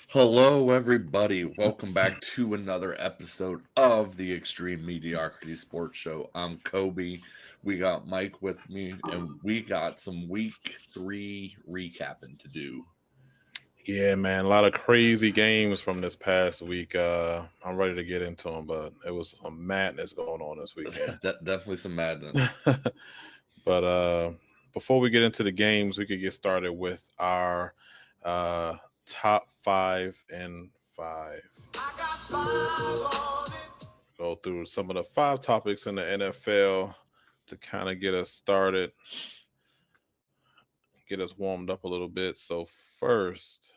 Hello, everybody. Welcome back to another episode of the Extreme Mediocrity Sports Show. I'm Kobe. We got Mike with me, and we got some week 3 recapping to do. Yeah, man, a lot of crazy games from this past week. I'm ready to get into them, but it was some madness going on this weekend. Definitely some madness. but before we get into the games, we could get started with our uh, top 5 and 5. Go through some of the 5 topics in the NFL to kind of get us started, get us warmed up a little bit. So first,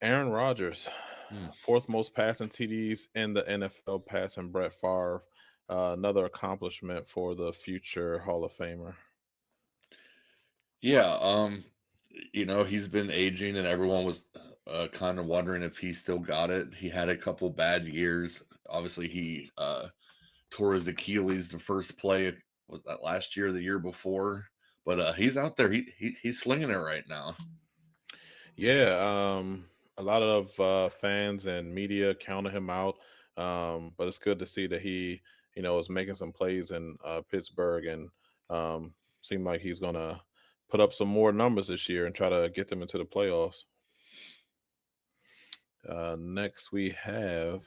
Aaron Rodgers, Hmm. fourth most passing TDs in the NFL, passing Brett Favre. Another accomplishment for the future Hall of Famer. Yeah, he's been aging, and everyone was kind of wondering if he still got it. He had a couple bad years. Obviously, he tore his Achilles the first play. Was that last year or the year before? But he's out there. He's slinging it right now. Yeah, a lot of fans and media counted him out, but it's good to see that he, is making some plays in Pittsburgh and seemed like he's gonna put up some more numbers this year and try to get them into the playoffs. Next, we have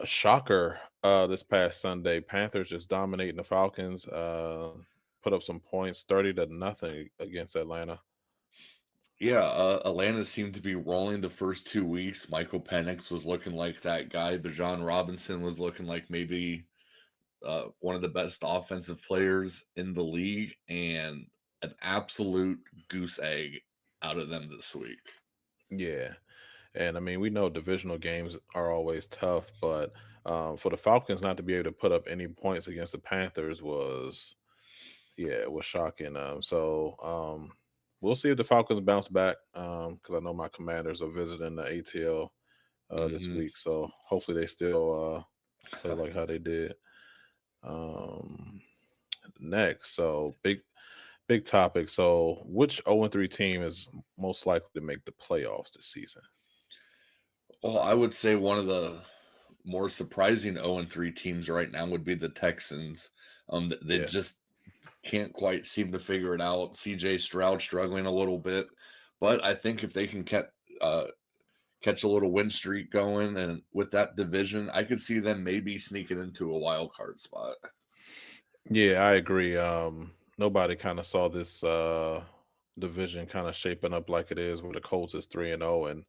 a shocker this past Sunday. Panthers just dominating the Falcons. Put up some points, 30-0 against Atlanta. Yeah, Atlanta seemed to be rolling the first 2 weeks. Michael Penix was looking like that guy. Bijan Robinson was looking like maybe one of the best offensive players in the league, and an absolute goose egg out of them this week. Yeah, and I mean we know divisional games are always tough, but for the Falcons not to be able to put up any points against the Panthers was yeah, it was shocking. We'll see if the Falcons bounce back because I know my Commanders are visiting the ATL this Hmm. week, so hopefully they still play like how they did. Um, Next, so big topic. So, which 0-3 team is most likely to make the playoffs this season? Well, I would say one of the more surprising 0-3 teams right now would be the Texans. They Yeah, just can't quite seem to figure it out. CJ Stroud struggling a little bit, but I think if they can catch a little win streak going, and with that division, I could see them maybe sneaking into a wild card spot. yeah, I agree. Nobody kind of saw this division kind of shaping up like it is, where the Colts is 3-0 and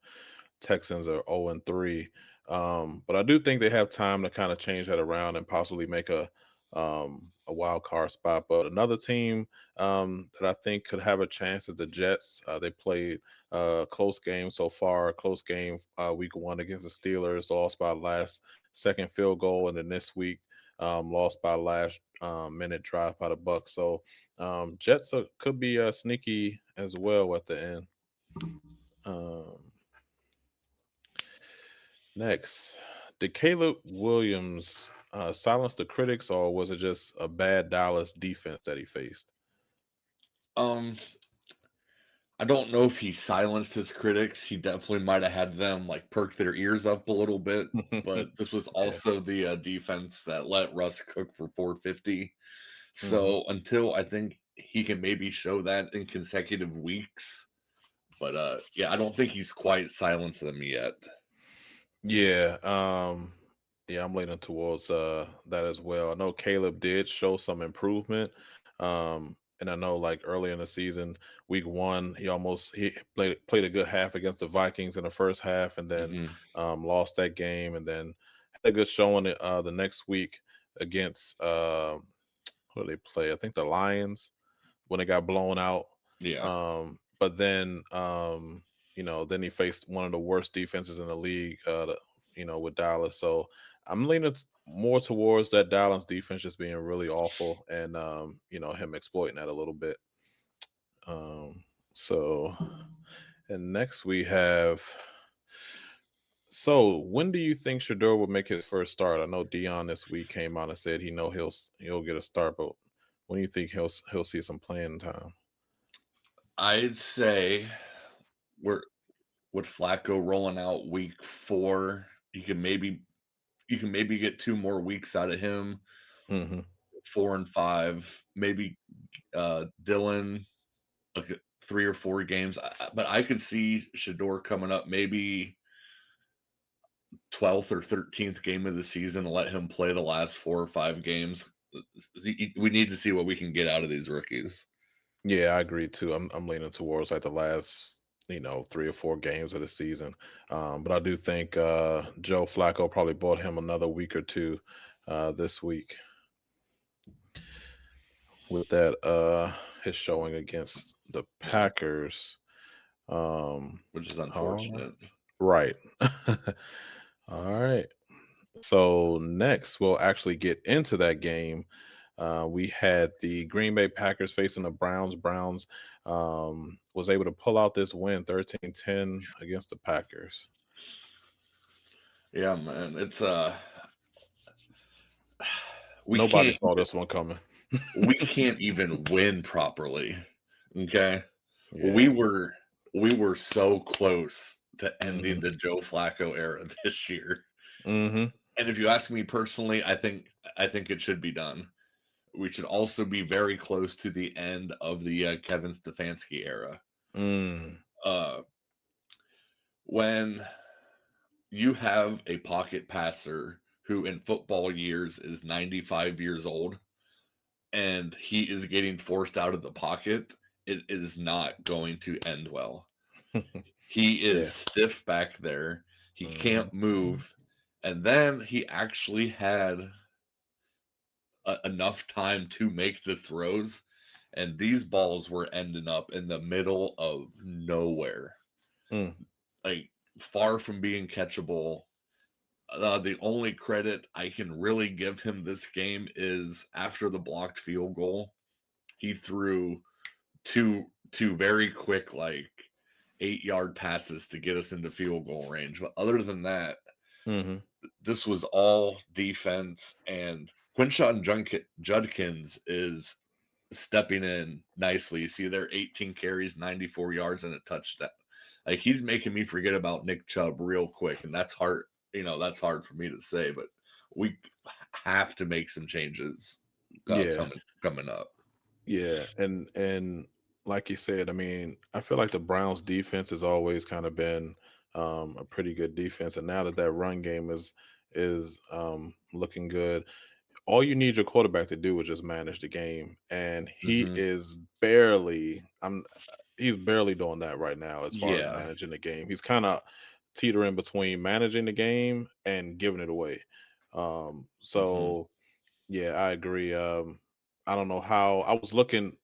Texans are 0-3. But I do think they have time to kind of change that around and possibly make a wild card spot. But another team that I think could have a chance is the Jets. They played a close game so far, close game week 1 against the Steelers, lost by last second field goal, and then this week lost by last minute drive by the Bucks. So Jets could be sneaky as well at the end. Um, Next, did Caleb Williams silence the critics, or was it just a bad Dallas defense that he faced? Um, I don't know if he silenced his critics. He definitely might have had them like perk their ears up a little bit, but this was Yeah. also the defense that let Russ cook for 450. hmm So until I think he can maybe show that in consecutive weeks, but yeah, I don't think he's quite silenced them yet. Yeah. Yeah, I'm leaning towards that as well. I know Caleb did show some improvement. And I know like early in the season, week 1, he played a good half against the Vikings in the first half and then Hmm. lost that game and then had a good showing the next week against who did they play? I think the Lions when it got blown out. Yeah. But then then he faced one of the worst defenses in the league, with Dallas. So I'm leaning more towards that Dallas defense just being really awful and him exploiting that a little bit. Um, so and next we have. So when do you think Shador will make his first start? I know Dion this week came out and said he'll get a start, but when do you think he'll see some playing time? I'd say we're with Flacco rolling out week 4, you can maybe get 2 more weeks out of him, Mhm. 4 and 5, maybe, Dylan, like, 3 or 4 games, but I could see Shador coming up maybe 12th or 13th game of the season and let him play the last 4 or 5 games. We need to see what we can get out of these rookies. Yeah, I agree too. I'm leaning towards like the last, 3 or 4 games of the season. But I do think Joe Flacco probably bought him another week or two this week with that his showing against the Yeah, Packers. Um which is all unfortunate. right. All right. So next, we'll actually get into that game. We had the Green Bay Packers facing the Browns. Browns was able to pull out this win 13-10 against the Packers. Yeah, man, it's, we Nobody can't saw this one coming. we can't even win properly, okay? We Yeah. were we were so close to ending Hmm. the Joe Flacco era this year, Hmm. and if you ask me personally, I think it should be done. We should also be very close to the end of the, Kevin Stefanski era. Mm. Uh, when you have a pocket passer who in football years is 95 years old and he is getting forced out of the pocket, it is not going to end well. He is Yeah. stiff back there. He Hmm. can't move. And then he actually had enough time to make the throws. And these balls were ending up in the middle of nowhere, Mm. like far from being catchable. The only credit I can really give him this game is after the blocked field goal, he threw two very quick, like 8-yard passes to get us into field goal range. But other than that, Hmm. this was all defense, and Judkins is stepping in nicely. You see there 18 carries, 94 yards, and a touchdown. Like he's making me forget about Nick Chubb real quick, and that's hard. That's hard for me to say, but we have to make some changes Yeah. coming up. Yeah, and like you said, I mean, I feel like the Browns defense has always kind of been a pretty good defense, and now that that run game is looking good, all you need your quarterback to do is just manage the game, and he Hmm. is barely. He's barely doing that right now as far as Yeah. managing the game. He's kind of teetering between managing the game and giving it away. Hmm. So yeah, I agree. I don't know how I was looking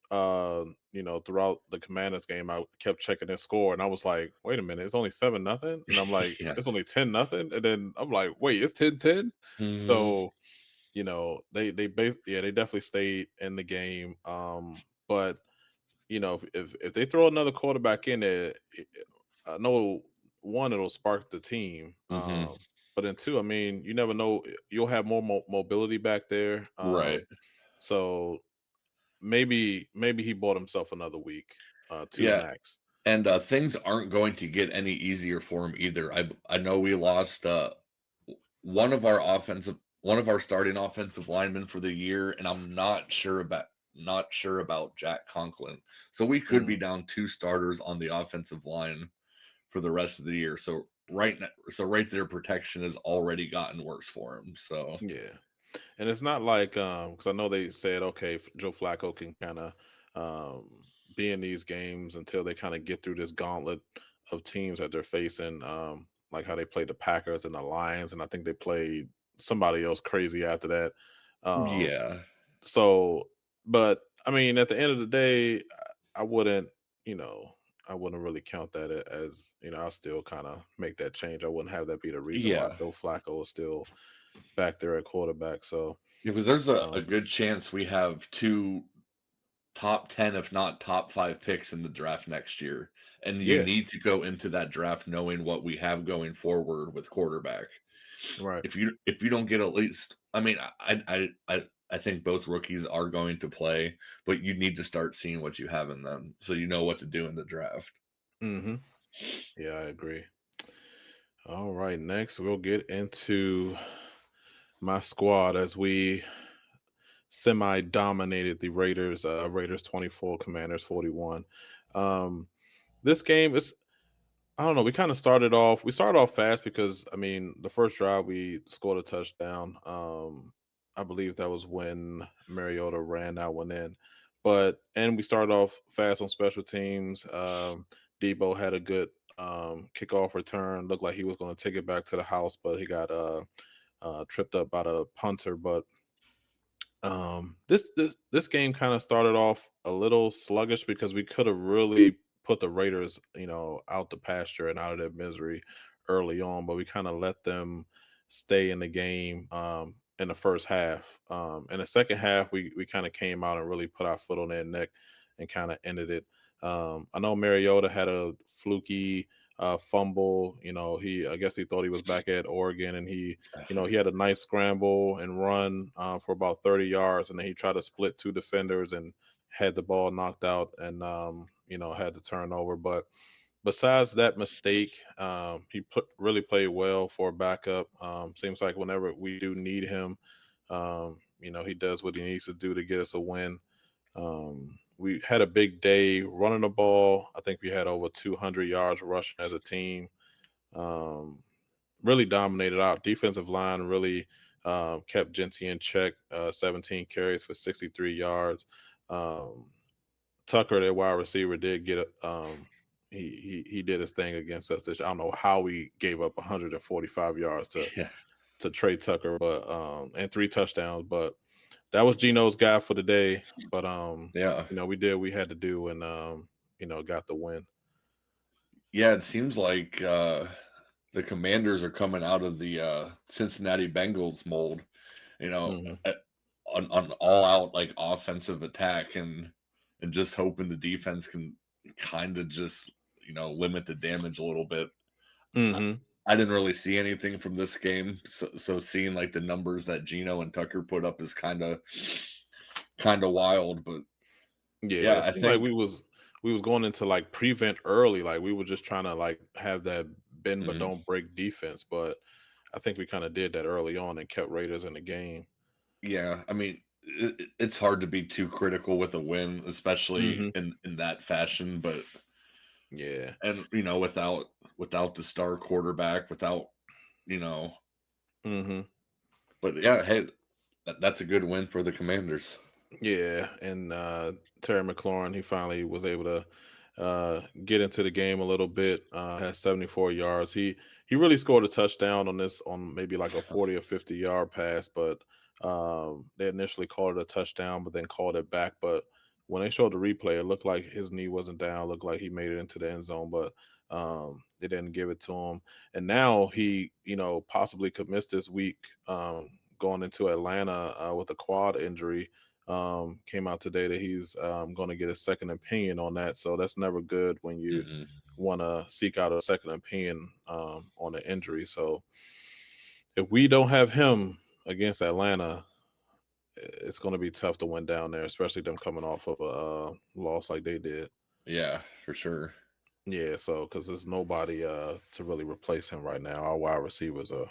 throughout the Commanders game, I kept checking their score and I was like, wait a minute, it's only 7-0. And I'm like, Yeah. it's only 10-0. And then I'm like, wait, it's 10-10. Hmm. So, they definitely stayed in the game. But if they throw another quarterback in there, I know one, it'll spark the team. Hmm. But then two, I mean, you never know. You'll have more mobility back there. Right. So maybe he bought himself another week, two Yeah. max. And things aren't going to get any easier for him either. I know we lost one of our starting offensive linemen for the year, and I'm not sure about Jack Conklin. So we could be Mm, down 2 starters on the offensive line for the rest of the year. So right there, protection has already gotten worse for him. So yeah, and it's not like because I know they said okay, Joe Flacco can kind of be in these games until they kind of get through this gauntlet of teams that they're facing, like how they played the Packers and the Lions, and I think they played somebody else crazy after that. Um, yeah, So, but I mean, at the end of the day, I wouldn't, you know, I wouldn't really count that as, I'll still kind of make that change. I wouldn't have that be the reason why yeah, Joe Flacco is still back there at quarterback. So, because there's a um, good chance we have 2 top 10, if not top 5 picks in the draft next year. And you yeah, need to go into that draft knowing what we have going forward with quarterback. right. If you don't get at least, I mean, I think both rookies are going to play, but you need to start seeing what you have in them so you know what to do in the draft. Hmm. Yeah, I agree. All right, next we'll get into my squad as we semi-dominated the Raiders. Raiders 24, Commanders 41. Um, this game is I don't know. We started off fast because I mean the first drive we scored a touchdown. I believe that was when Mariota ran that one in. And we started off fast on special teams. Debo had a good kickoff return. Looked like he was going to take it back to the house, but he got tripped up by the punter. But this game kind of started off a little sluggish because we could have really put the Raiders, out the pasture and out of their misery early on, but we kind of let them stay in the game in the first half. In the second half, we kind of came out and really put our foot on their neck and kind of ended it. I know Mariota had a fluky fumble. I guess he thought he was back at Oregon, and he had a nice scramble and run for about 30 yards, and then he tried to split two defenders and had the ball knocked out and, had to turn over. But besides that mistake, really played well for a backup. Seems like whenever we do need him, he does what he needs to do to get us a win. We had a big day running the ball. I think we had over 200 yards rushing as a team. Um, Really dominated our defensive line. Really kept Genty in check. 17 carries for 63 yards. Um, Tucker, their wide receiver, did get a he did his thing against us. I don't know how we gave up 145 yards Yeah, to Trey Tucker, but and three touchdowns. But that was Gino's guy for the day. But yeah, we did what we had to do and got the win. yeah. It seems like the Commanders are coming out of the Cincinnati Bengals mold. You know, Hmm. uh, on all out like offensive attack and just hoping the defense can kind of just limit the damage a little bit. I, Hmm. I didn't really see anything from this game, so seeing like the numbers that Gino and Tucker put up is kind of wild. But Yeah, yeah, it I seemed like think we was going into like prevent early, like we were just trying to like have that bend but mhm, don't break defense. But I think we kind of did that early on and kept Raiders in the game. yeah, I mean it's hard to be too critical with a win, especially Hmm. in that fashion. But Yeah. and without the star quarterback, without you know, Hmm. but yeah, hey, that's a good win for the Commanders. Yeah, and Terry McLaurin, he finally was able to get into the game a little bit. Had 74 yards. He really scored a touchdown on maybe like a 40 or 50-yard pass, but they initially called it a touchdown, but then called it back. But when they showed the replay, it looked like his knee wasn't down. It looked like he made it into the end zone, but they didn't give it to him. And now he, possibly could miss this week. Going into Atlanta with a quad injury. Came out today that he's going to get a second opinion on that. So that's never good when you Hmm. want to seek out a second opinion on an injury. So if we don't have him against Atlanta, it's going to be tough to win down there, especially them coming off of a loss like they did. Yeah, for sure. Yeah, so because there's nobody to really replace him right now. Our wide receivers are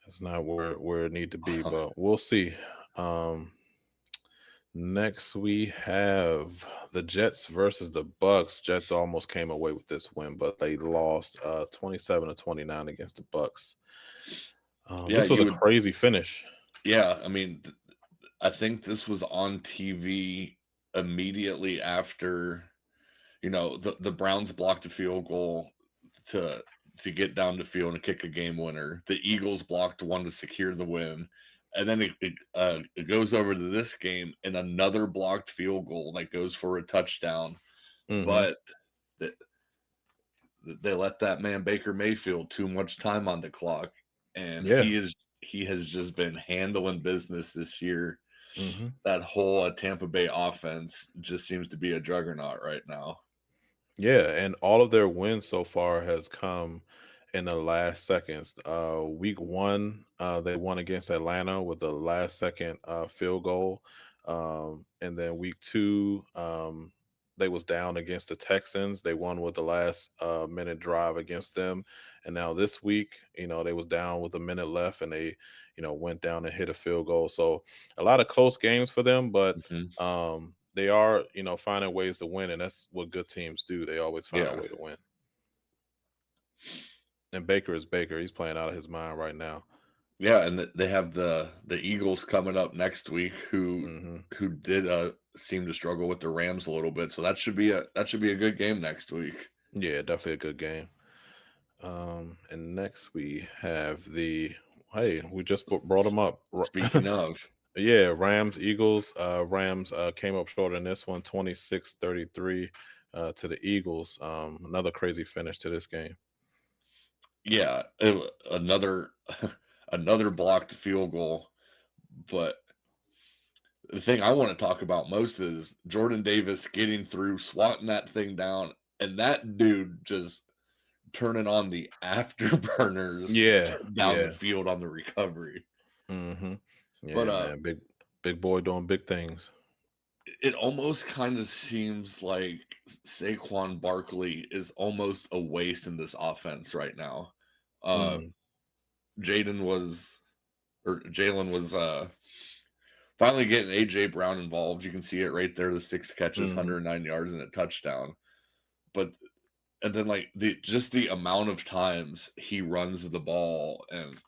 it's not where it need to be, but we'll see. Um, Next, we have the Jets versus the Bucks. Jets almost came away with this win, but they lost 27 to 29 against the Bucks. Yeah, This was you a would. crazy finish. Yeah, I mean, I think this was on TV immediately after the Browns blocked a field goal to to get down the field and kick a game winner. The Eagles blocked one to secure the win, and then it goes over to this game and another blocked field goal that goes for a touchdown. Hmm. But th- they let that man Baker Mayfield too much time on the clock, and Yeah. he has just been handling business this year. Hmm. That whole Tampa Bay offense just seems to be a juggernaut right now. Yeah, and all of their wins so far has come in the last seconds. Week one, they won against Atlanta with the last second field goal. And then week two, they was down against the Texans. They won with the last minute drive against them. And now this week, they was down with a minute left and they, went down and hit a field goal. So a lot of close games for them, but Mhm. they are, finding ways to win, and that's what good teams do. They always find a Yeah. way to win. And Baker is Baker. He's playing out of his mind right now. Yeah, and they have the Eagles coming up next week Hmm. who did, seem to struggle with the Rams a little bit, so that should be a good game next week. Yeah, definitely a good game. And next we have the hey, we just brought S them up. Speaking of, Yeah, Rams, Eagles. Rams came up short in this one, 26-33 to the Eagles. Another crazy finish to this game. yeah, another another blocked field goal, but the thing I wanna talk about most is Jordan Davis getting through, swatting that thing down, and that dude just turning on the afterburners Yeah, down the yeah. field on the recovery. Hmm. But, Yeah, man. Big boy doing big things. it almost kinda seems like Saquon Barkley is almost a waste in this offense right now. Uh, Mm, Jaden was or Jalen was, finally getting AJ Brown involved. You can see it right there, the 6 catches, hmm. 109 yards, and a touchdown. But and then, like, the amount of times he runs the ball and,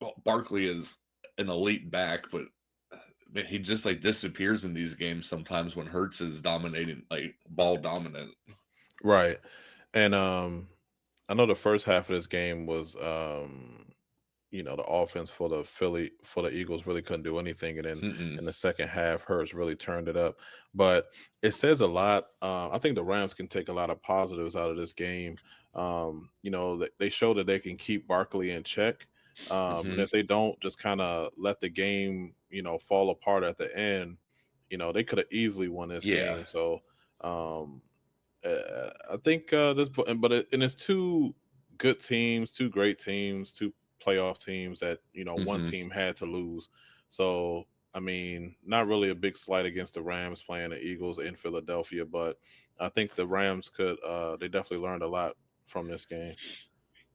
well, Barkley is an elite back, but man, he just, like, disappears in these games sometimes when Hurts is dominating, like, ball dominant. Right. And I know the first half of this game was the offense for the Eagles really couldn't do anything. And then Mm-mm. in the second half, Hurts really turned it up. But it says a lot. I think the Rams can take a lot of positives out of this game. They show that they can keep Barkley in check. And Mhm. if they don't just kind of let the game, fall apart at the end, they could have easily won this Yeah. game. So um, I think and it's two good teams, two great teams, two playoff teams that one Mhm. team had to lose. So I mean, not really a big slight against the Rams playing the Eagles in Philadelphia, but I think the Rams could they definitely learned a lot from this game.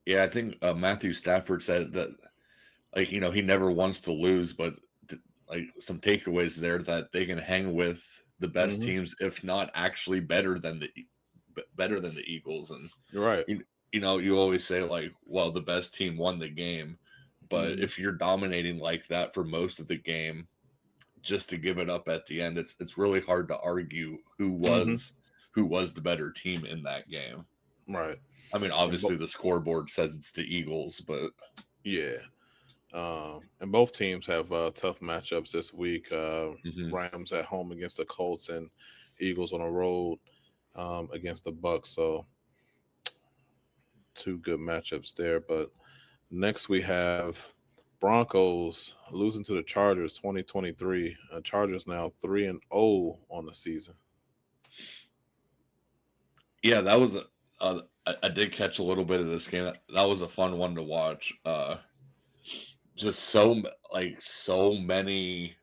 Yeah, I think, Matthew Stafford said that, like, he never wants to lose, but like, some takeaways there that they can hang with the best Hmm. teams, if not actually better than the Eagles, and You're right. you always say, like, well, the best team won the game, but Hmm. if you're dominating like that for most of the game, just to give it up at the end, it's really hard to argue who Hmm. was who was the better team in that game. Right. I mean, And obviously the scoreboard says it's the Eagles, but yeah. And both teams have tough matchups this week. mhm. Rams at home against the Colts and Eagles on the road against the Bucks. So two good matchups there. But next we have Broncos losing to the Chargers 2023. Chargers now 3-0 on the season. Yeah, that was I did catch a little bit of this game. That was a fun one to watch. Just so many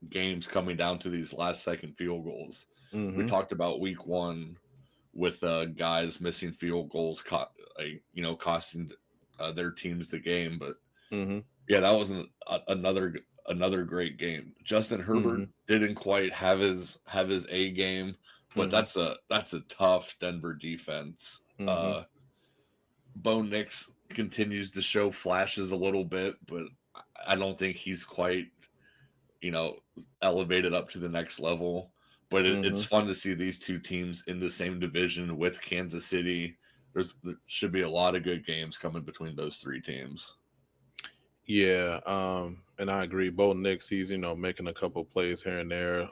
games coming down to these last second field goals. We Hmm. talked about week 1 with guys missing field goals, costing their teams the game. But Hmm. yeah, that was another great game. Justin Herbert Hmm. didn't quite have his A game, but Hmm. that's a tough Denver defense. Hmm. Bo Nix continues to show flashes a little bit, but I don't think he's quite you know elevated up to the next level. But it's Hmm. fun to see these two teams in the same division with Kansas City. There should be a lot of good games coming between those three teams. Yeah, and I agree. Bo Nix, he's making a couple plays here and there,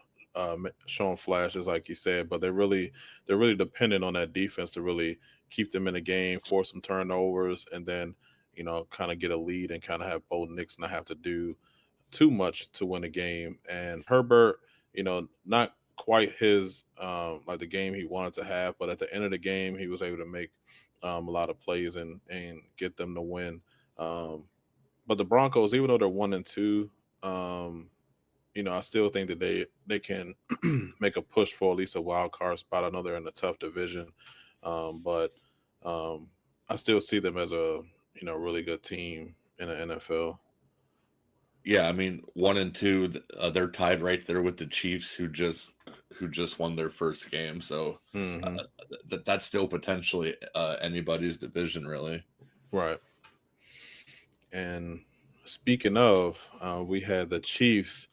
showing flashes like you said, but they're really dependent on that defense to really keep them in the game, force some turnovers, and then kind of get a lead and kind of have Bo Nix not have to do too much to win a game. And Herbert, not quite his like the game he wanted to have, but at the end of the game, he was able to make a lot of plays and get them to win. Um, but the Broncos, even though they're 1-2, um, I still think that they can make a push for at least a wild card spot. I know they're in a tough division, but um, I still see them as a really good team in the NFL. Yeah, I mean, 1 and 2, they're tied right there with the Chiefs who just won their first game, so, Hmm. that's still potentially, anybody's division, really. Right. And speaking of, we had the Chiefs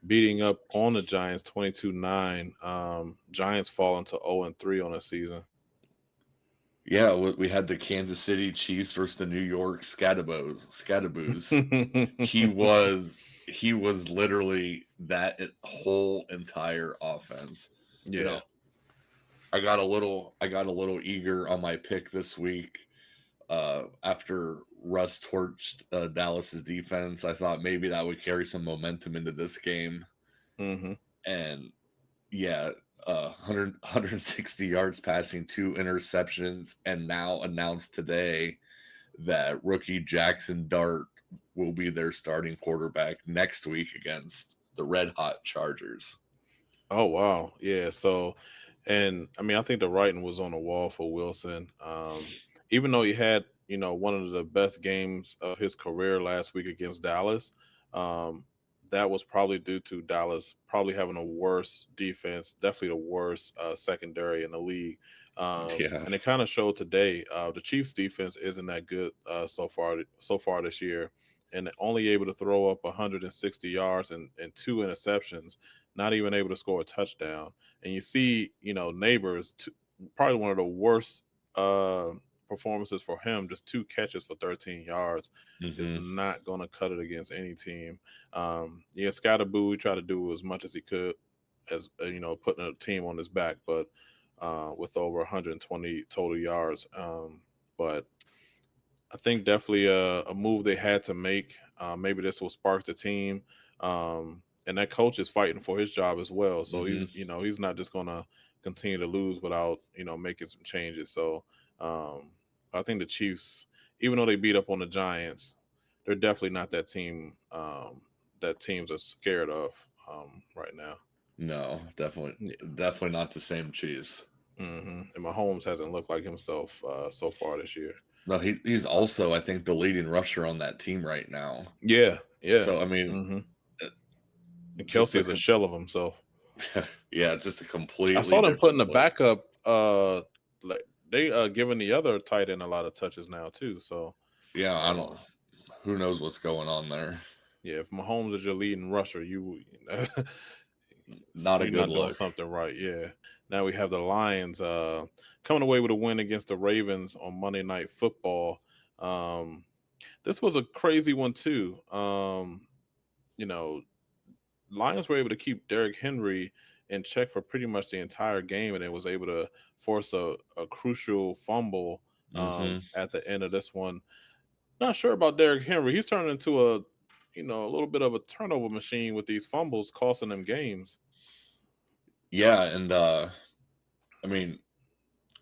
beating up on the Giants 22-9. Giants falling to 0-3 on the season. Yeah, we had the Kansas City Chiefs versus the New York Scadaboos. He was literally that whole entire offense. You Yeah. know, I got a little eager on my pick this week. After Russ torched Dallas's defense, I thought maybe that would carry some momentum into this game. Hmm. And yeah, 160 yards passing, 2 interceptions, and now announced today that rookie Jackson Dart will be their starting quarterback next week against the Red Hot Chargers. Oh wow. Yeah. So, and I mean, I think the writing was on the wall for Wilson. Even though he had, one of the best games of his career last week against Dallas, um, that was probably due to Dallas probably having a worse defense, definitely the worst secondary in the league. Yeah. And it kind of showed today. The Chiefs' defense isn't that good so far this year, and only able to throw up 160 yards and 2 interceptions, not even able to score a touchdown. And you see, Neighbors, probably one of the worst uh, performances for him, just 2 catches for 13 yards. Is Hmm. not going to cut it against any team. Yeah, Scottaboo, he tried to do as much as he could, as putting a team on his back, but with over 120 total yards. But I think definitely a move they had to make. Maybe this will spark the team. And that coach is fighting for his job as well. So Hmm. he's not just going to continue to lose without, making some changes. So I think the Chiefs, even though they beat up on the Giants, they're definitely not that team that teams are scared of right now. No, definitely, Yeah. definitely not the same Chiefs. And Mahomes hasn't looked like himself so far this year. No, he's also, I think, the leading rusher on that team right now. Yeah, yeah. So I mean, hmm uh, And just Kelsey a is a shell of himself. yeah, just a I completely saw them putting different the player. backup. Like they giving the other tight end a lot of touches now too. So Yeah, I uh, don't. Who knows what's going on there? yeah, if Mahomes is your leading rusher, Not a you're good not doing look. something right. Yeah. Now we have the Lions coming away with a win against the Ravens on Monday Night Football. Um, this was a crazy one too. You know, Lions were able to keep Derrick Henry in check for pretty much the entire game, and it was able to force a crucial fumble Hmm. at the end of this one. Not sure about Derrick Henry. He's turned into a little bit of a turnover machine with these fumbles, costing them games. Yeah, and I mean,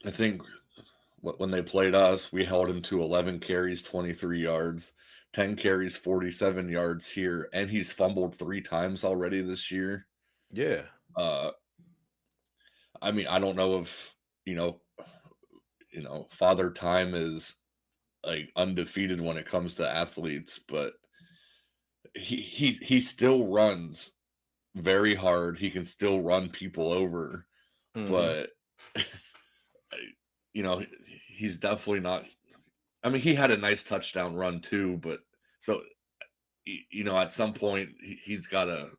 I think when they played us, we held him to 11 carries, 23 yards, 10 carries, 47 yards here, and he's fumbled 3 times already this year. Yeah. Uh, I mean, I don't know if you know, Father Time is like undefeated when it comes to athletes, but he still runs very hard. He can still run people over, Hmm. but you know, he's definitely not. I mean, he had a nice touchdown run too, but so at some point he's got to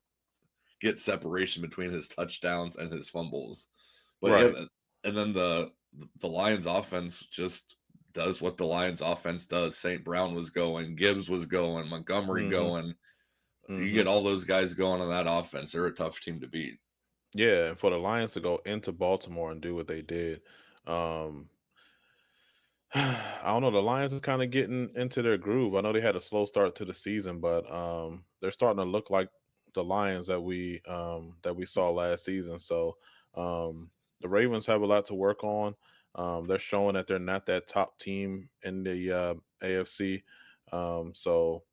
get separation between his touchdowns and his fumbles. But Right. yeah, and then the Lions offense just does what the Lions offense does. St. Brown was going, Gibbs was going, Montgomery Hmm. going. You Hmm. get all those guys going on that offense, they're a tough team to beat. Yeah, and for the Lions to go into Baltimore and do what they did, um, I don't know. The Lions is kind of getting into their groove. I know they had a slow start to the season, but they're starting to look like the Lions that we saw last season. So the Ravens have a lot to work on. They're showing that they're not that top team in the AFC. So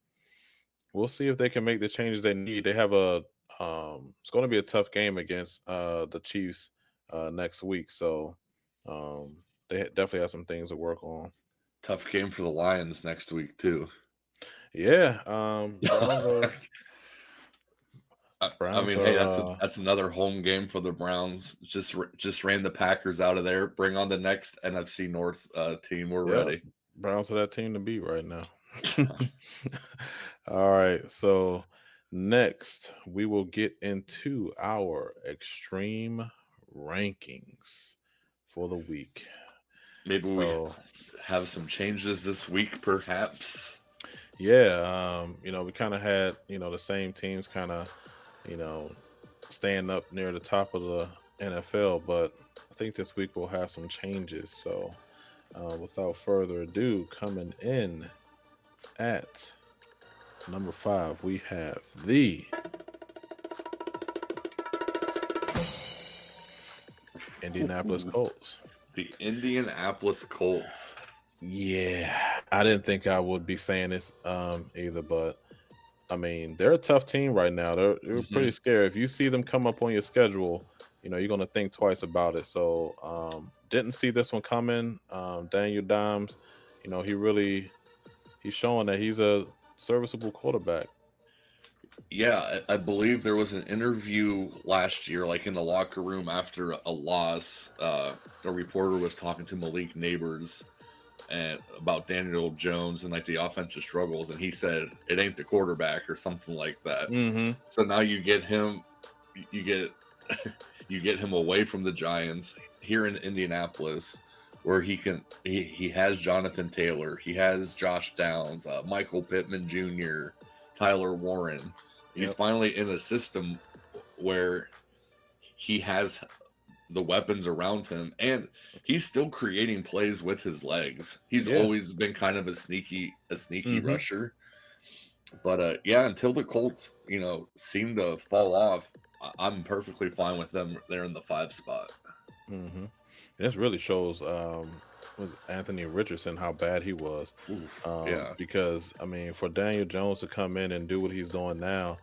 we'll see if they can make the changes they need. They have It's going to be a tough game against the Chiefs next week. So they definitely have some things to work on. Tough game for the Lions next week too. Yeah, Browns are I Browns mean, hey, are that's another home game for the Browns. Just ran the Packers out of there. Bring on the next NFC North team. We're yep, ready. Browns are that team to beat right now. All right, so next we will get into our extreme rankings for the week. Maybe we So have some changes this week, perhaps. yeah, we kind of had the same teams kind of you know staying up near the top of the NFL, but I think this week we'll have some changes. So without further ado, coming in at number 5, we have the Indianapolis Ooh, Colts. the Indianapolis Colts. Yeah, I didn't think I would be saying this either, but I mean, they're a tough team right now. They're Hmm. pretty scary. If you see them come up on your schedule, you're going to think twice about it. So, didn't see this one coming. Daniel Dimes, he's showing that he's a serviceable quarterback. Yeah, I believe there was an interview last year, like in the locker room after a loss. A reporter was talking to Malik Neighbors and about Daniel Jones and like the offensive struggles, and he said it ain't the quarterback or something like that. Mm-hmm. So now you get him, you get you get him away from the Giants here in Indianapolis, where he has Jonathan Taylor, he has Josh Downs, Michael Pittman Jr., Tyler Warren. He's Yep. finally in a system where he has the weapons around him, and he's still creating plays with his legs. He's Yeah. always been kind of a sneaky Mm-hmm. rusher. But yeah, until the Colts, seem to fall off, I'm perfectly fine with them there in the 5 spot. Mm-hmm. This really shows was Anthony Richardson how bad he was. Oof, yeah. Because I mean, for Daniel Jones to come in and do what he's doing now,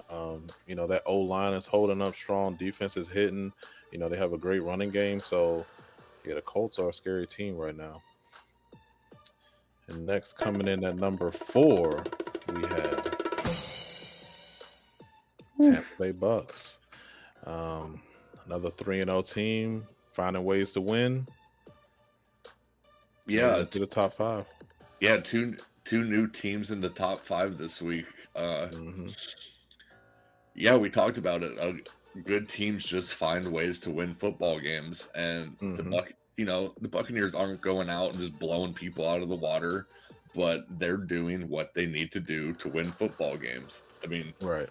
that O line is holding up strong, defense is hitting. They have a great running game. So yeah, the Colts are a scary team right now. And next, coming in at number 4, we have Tampa Bay Bucks. Um, Another 3-0 team, finding ways to win, made it Yeah, into the top 5. yeah, two new teams in the top 5 this week. Hmm. Yeah, we talked about it. Good teams just find ways to win football games, and Hmm. the Buccaneers aren't going out and just blowing people out of the water, but they're doing what they need to do to win football games. I mean, Right.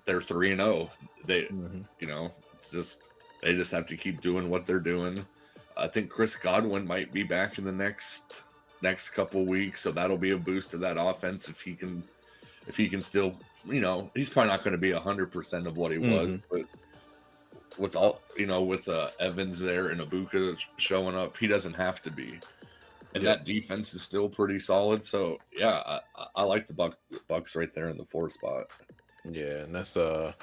they're 3-0. They, Hmm. you know, just they just have to keep doing what they're doing. I think Chris Godwin might be back in the next couple weeks, so that'll be a boost to that offense if he can still, he's probably not going to be 100% of what he was, Hmm. but with all, with Evans there and Abuka showing up, he doesn't have to be. And Yep. that defense is still pretty solid. So yeah, I like the Bucks right there in the 4 spot. Yeah, and that's a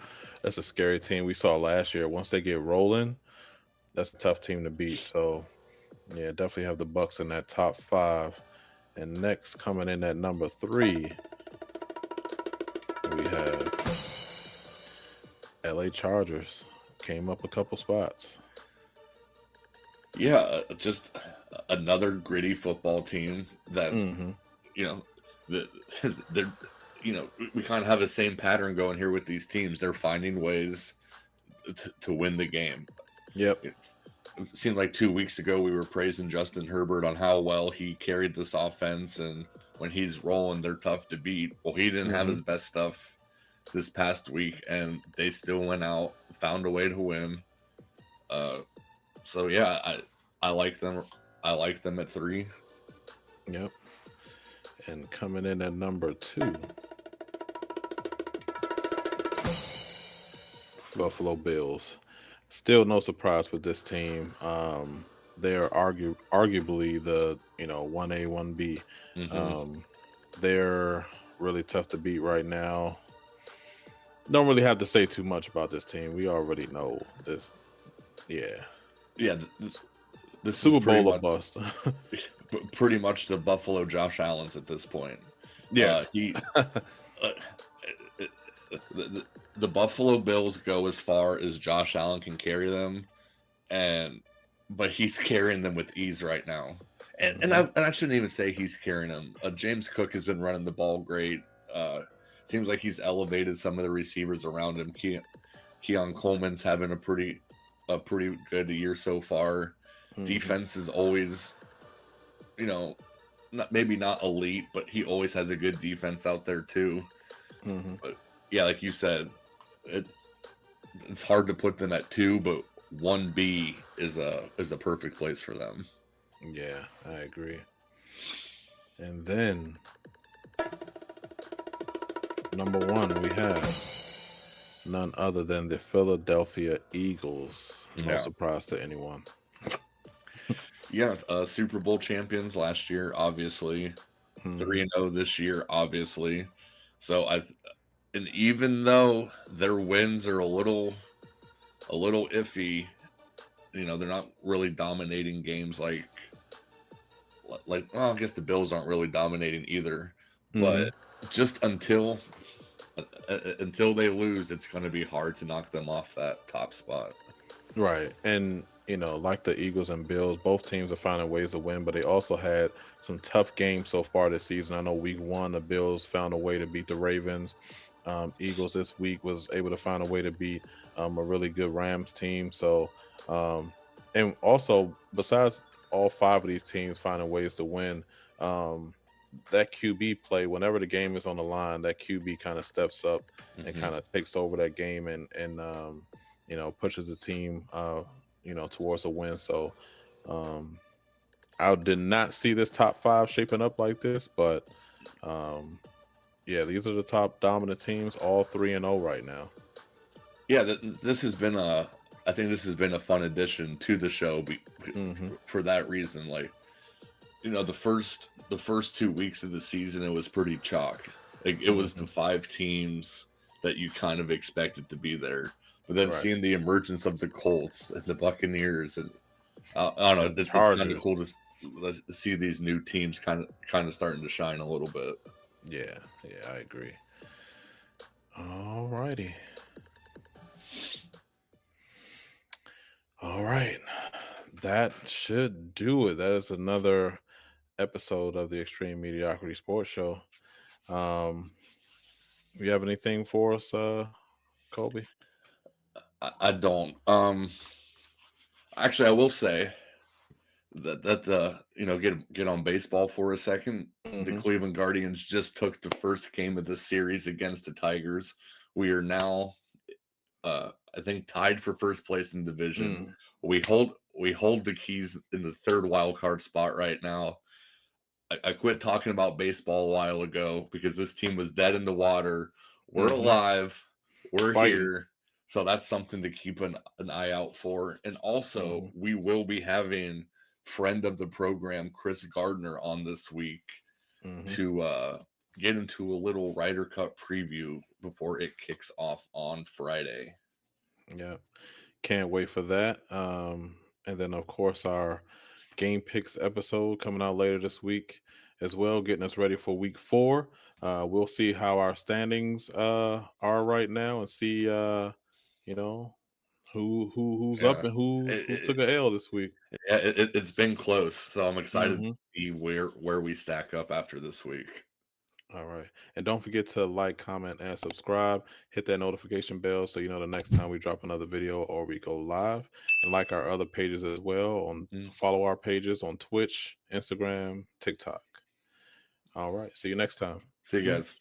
scary team we saw last year. Once they get rolling, that's a tough team to beat. So yeah, definitely have the Bucks in that top 5. And next, coming in at number 3, we have LA Chargers. Came up a couple spots. Yeah, just another gritty football team that Hmm. you know the, they're we kind of have the same pattern going here with these teams. They're finding ways to win the game. Yep. It seemed like 2 weeks ago we were praising Justin Herbert on how well he carried this offense, and when he's rolling, they're tough to beat. Well, he didn't have Hmm. his best stuff this past week, and they still went out, found a way to win. Uh, so yeah, I like them. I like them at 3. Yep. And coming in at number 2, Buffalo Bills. Still no surprise with this team. They're arguably the 1A 1B. Hmm. They're really tough to beat right now. Don't really have to say too much about this team. We already know this. Yeah, Yeah, this is Super pretty Bowl or much bust. pretty much the Buffalo Josh Allen's at this point. Yes. He uh, the Buffalo Bills go as far as Josh Allen can carry them, and but he's carrying them with ease right now. And I shouldn't even say he's carrying them. James Cook has been running the ball great. Uh, Seems like he's elevated some of the receivers around him. Keon Coleman's having a pretty good year so far. Mhm. Defense is always, you know, maybe not elite, but he always has a good defense out there too. Mhm. But yeah, like you said, it's it's hard to put them at 2, but 1B is a perfect place for them. Yeah, I agree. And then number 1, we have none other than the Philadelphia Eagles. No Yeah, surprise to anyone. yeah. Super Bowl champions last year, obviously. Mhm. 3-0 this year, obviously. So and even though their wins are a little iffy, they're not really dominating games like well, I guess the Bills aren't really dominating either. But Mhm. just until they lose, it's going to be hard to knock them off that top spot. Right. And, like the Eagles and Bills, both teams are finding ways to win, but they also had some tough games so far this season. I know week 1, the Bills found a way to beat the Ravens. Eagles this week was able to find a way to beat a really good Rams team. So, um, and also, besides all 5 of these teams finding ways to win, um, that QB play, whenever the game is on the line, that QB kind of steps up and Hmm. kind of takes over that game and pushes the team towards a win. So um I did not see this top 5 shaping up like this, but um yeah, these are the top dominant teams, all 3-0 right now. Yeah, this has been I think this has been a fun addition to the show Hmm. for that reason. Like, the first 2 weeks of the season, it was pretty chalk. Like, it was the Hmm. 5 teams that you kind of expected to be there. But then Right. seeing the emergence of the Colts and the Buccaneers, and I don't And know, it's kind of Chargers. cool to see these new teams kind of starting to shine a little bit. Yeah, yeah, I agree. All righty. All right. That should do it. That is another episode of the Extreme Mediocrity Sports Show. Um, you have anything for us, Kobe? I don't. Actually, I will say get on baseball for a second. The Hmm. Cleveland Guardians just took the first game of the series against the Tigers. We are now, I think, tied for first place in division. Mm. We hold the keys in the third wild card spot right now. I quit talking about baseball a while ago because this team was dead in the water. We're Hmm. alive. We're Fighting. here. So that's something to keep an eye out for. And also, Hmm. we will be having friend of the program, Chris Gardner, on this week Hmm. to get into a little Ryder Cup preview before it kicks off on Friday. Yeah. Can't wait for that. And then of course our game picks episode coming out later this week as well, getting us ready for week 4. We'll see how our standings are right now and see you know who's up Yeah. and who It, took a L this week. yeah, it's been close, so I'm excited to Hmm. see where we stack up after this week. All right. And don't forget to like, comment, and subscribe. Hit that notification bell so you know the next time we drop another video or we go live. And like our other pages as well. Mhm. Follow our pages on Twitch, Instagram, TikTok. All right. See you next time. See you guys.